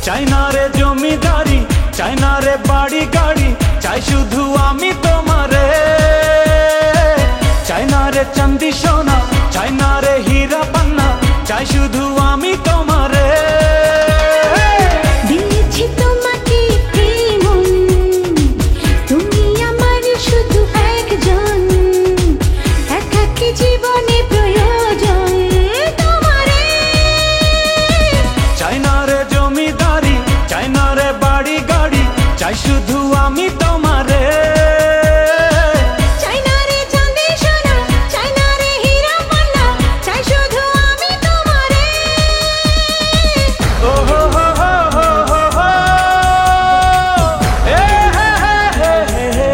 চাই না রে জমিদারি, চাই না রে বাড়ি গাড়ি, চাই শুধু আমি তোমারে। চাই না রে চাঁদি সোনা, চাই না রে হীরা পান্না, চাই শুধু আমি তোমারে। দিয়েছি তোমাকে এই মন, তুমি আমার শুধু একজন, একাকী জীবনে প্রয়োজন তোমারে। চাই না রে জমিদারি, চাই না রে বাড়ি গাড়ি, চাই শুধু আমি তোমারে। চাই না রে চাঁদি সোনা, চাই না রে হীরা পান্না, চাই শুধু আমি তোমারে। ও হো হো হো হো হো হো, এ হে হে হে হে হে।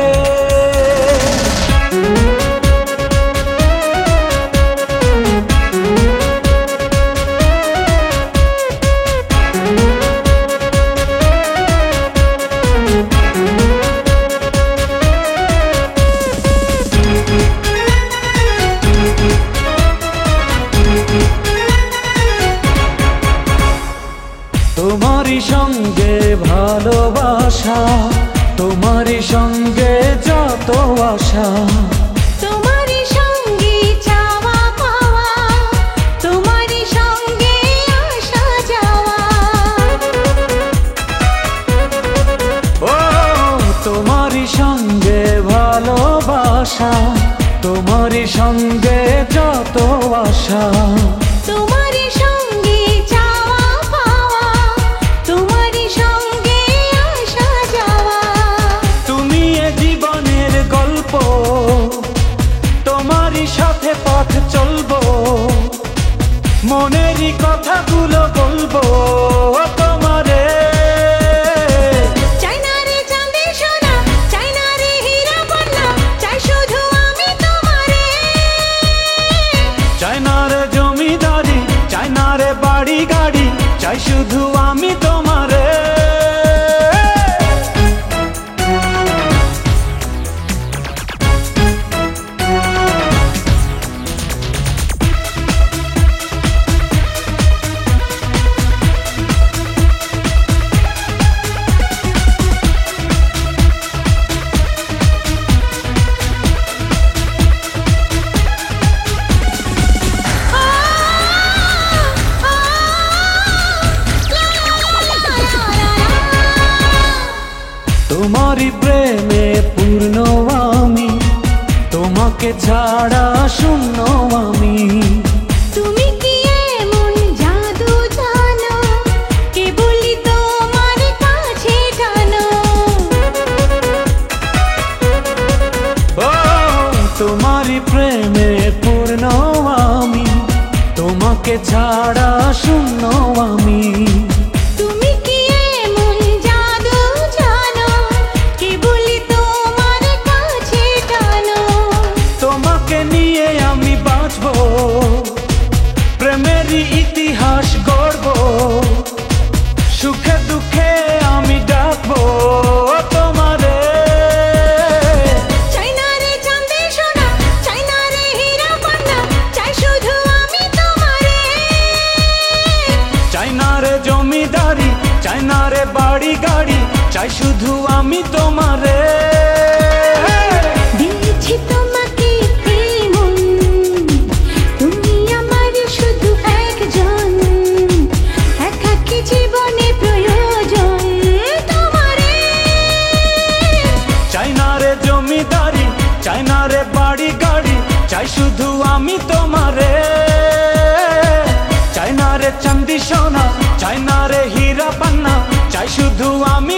তোমারই সঙ্গে ভালোবাসা, তোমারই সঙ্গে যত আশা, তোমারই সঙ্গে চাওয়া পাওয়া, তোমারই সঙ্গে আসা যাওয়া। ও তোমারই সঙ্গে ভালোবাসা, তোমারই সঙ্গে যত আশা, তোমারই সঙ্গে চাওয়া পাওয়া, তোমারই সঙ্গে আসা যাওয়া। তুমি এ জীবনের গল্প, তোমারই সাথে পথ চলবো, মনেরই কথাগুলো বলবো তোমারে। চাই না রে চাঁদি সোনা, চাই না রে হীরা পান্না, চাই শুধু আমি তোমারে। চাই না রে জমিদারি, চাই না রে বাড়ি গাড়ি, চাই শুধু আমি তোমারে। তোমারই প্রেমে পূর্ণ আমি, তোমাকে ছাড়া শূন্য আমি। তুমি কি এমন জাদু জানো, কেবলই তোমার কাছে টানো। ও তোমারই প্রেমে পূর্ণ আমি, তোমাকে ছাড়া শূন্য আমি। তুমি কি এমন জাদু জানো, কেবলই তোমার কাছে টানো। তোমাকে নিয়ে আমি বাঁচবো, প্রেমেরই ইতিহাস গড়বো, সুখে দুঃখে আমি ডাকবো তোমারে। চাই না রে চাঁদি সোনা, চাই না রে হীরা পান্না, চাই শুধু আমি তোমারে। চাই না রে জমিদারি, চাই না রে বাড়ি গাড়ি, চাই শুধু আমি তোমারে। দিয়েছি তোমাকে এই মন, তুমি আমার শুধু একজন, একাকী জীবনে প্রয়োজন তোমারে। চাই না রে জমিদারি, চাই না রে বাড়ি গাড়ি, চাই শুধু আমি তোমারে। চাই না রে চাঁদি সোনা, চাই না রে হীরা পান্না, চাই শুধু আমি